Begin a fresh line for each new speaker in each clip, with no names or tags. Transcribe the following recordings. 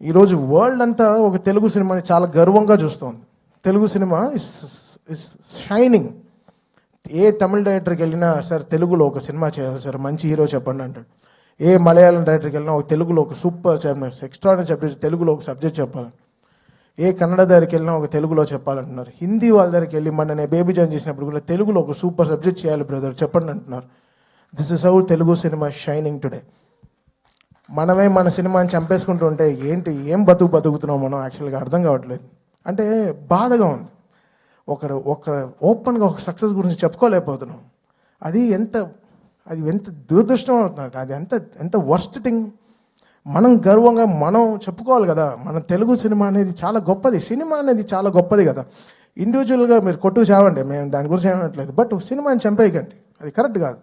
ఈరోజు వరల్డ్ అంతా ఒక తెలుగు సినిమాని చాలా గర్వంగా చూస్తోంది. Telugu cinema is shining. ఏ తమిళ డైరెక్టర్కి వెళ్ళినా సార్ తెలుగులో ఒక సినిమా చేయాలి సార్, మంచి హీరో చెప్పండి అంటాడు. ఏ మలయాళం డైరెక్టర్కి వెళ్ళినా ఒక తెలుగులో ఒక సూపర్ ఎక్స్ట్రాడినరీ సబ్జెక్ట్, తెలుగులో ఒక సబ్జెక్ట్ చెప్పాలి. ఏ కన్నడ దగ్గరికి వెళ్ళినా ఒక తెలుగులో చెప్పాలంటున్నారు. హిందీ వాళ్ళ దగ్గరికి వెళ్ళి మన నేను బేబీ జాన్ చేసినప్పుడు కూడా తెలుగులో ఒక సూపర్ సబ్జెక్ట్ చేయాలి బ్రదర్ చెప్పండి అంటున్నారు. This is how Telugu cinema shining today. మనమే మన సినిమాని చంపేసుకుంటూ ఉంటే ఏంటి, ఏం బతుకుతున్నాం మనం యాక్చువల్గా అర్థం కావట్లేదు. అంటే బాధగా ఉంది. ఒక ఓపెన్గా ఒక సక్సెస్ గురించి చెప్పుకోలేకపోతున్నాం. అది ఎంత దురదృష్టం అవుతుంది. అది ఎంత వర్స్ట్ థింగ్. మనం గర్వంగా మనం చెప్పుకోవాలి కదా, మన తెలుగు సినిమా అనేది చాలా గొప్పది. సినిమా అనేది చాలా గొప్పది కదా. ఇండివిజువల్గా మీరు కొట్టుకు చావండి, మేము దాని గురించి ఏమనట్లేదు. బట్ సినిమాని చంపేయకండి, అది కరెక్ట్ కాదు.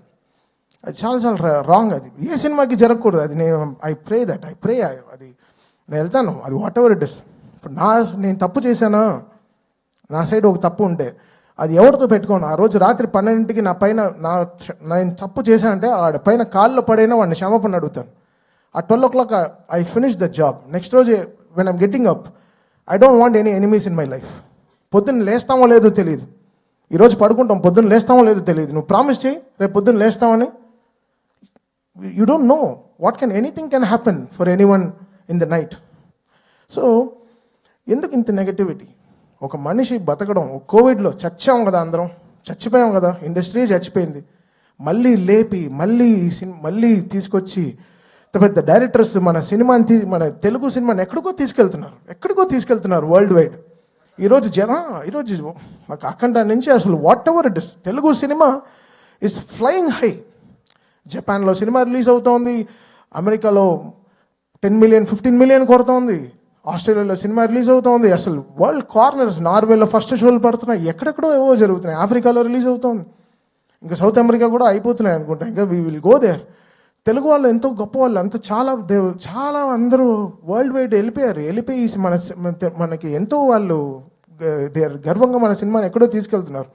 అది చాలా రాంగ్. అది ఏ సినిమాకి జరగకూడదు. అది ఐ ప్రే అది నేను వెళ్తాను, అది వాట్ ఎవర్ ఇట్ ఇస్. ఇప్పుడు నేను తప్పు చేశానా, నా సైడ్ ఒక తప్పు ఉంటే అది ఎవరితో పెట్టుకోను. ఆ రోజు రాత్రి 12కి నా పైన నేను తప్పు చేశానంటే ఆడ పైన కాళ్ళలో పడైనా వాడిని క్షమాపణ అడుగుతాను. ఆ 12 o'clock I finish the job. Next రోజు when I'm getting up, I don't want any enemies in my life. పొద్దున్న లేస్తామో లేదో తెలియదు, ఈరోజు పడుకుంటాం, పొద్దున్న లేస్తామో లేదో తెలియదు. నువ్వు ప్రామిస్ చేయి రేపు పొద్దున్న లేస్తామని. You don't know what anything can happen for anyone in the night. So ఎందుకు ఇంత నెగటివిటీ? ఒక మనిషి బతకడం, కోవిడ్లో చచ్చాం కదా, అందరం చచ్చిపోయాం కదా, ఇండస్ట్రీ చచ్చిపోయింది. మళ్ళీ లేపి మళ్ళీ తీసుకొచ్చి పెద్ద డైరెక్టర్స్ మన తెలుగు సినిమాని ఎక్కడికో తీసుకెళ్తున్నారు వరల్డ్ వైడ్. ఈరోజు మాకు అఖండ నుంచి అసలు what ever it is, Telugu cinema is flying high. జపాన్లో సినిమా రిలీజ్ అవుతోంది, అమెరికాలో 10 million 15 million కొడుతోంది, ఆస్ట్రేలియాలో సినిమా రిలీజ్ అవుతోంది. అసలు వరల్డ్ కార్నర్స్, నార్వేలో ఫస్ట్ షోలు పడుతున్నాయి, ఎక్కడెక్కడో ఏవో జరుగుతున్నాయి. ఆఫ్రికాలో రిలీజ్ అవుతోంది, ఇంకా సౌత్ అమెరికా కూడా అయిపోతున్నాయి అనుకుంటా. ఇంకా we will go there. Telugu వాళ్ళు ఎంతో గొప్ప వాళ్ళు, అంత చాలా అందరూ వరల్డ్ వైడ్ వెళ్ళిపోయి మనకి ఎంతో వాళ్ళు గర్వంగా మన సినిమాని ఎక్కడో తీసుకెళ్తున్నారు.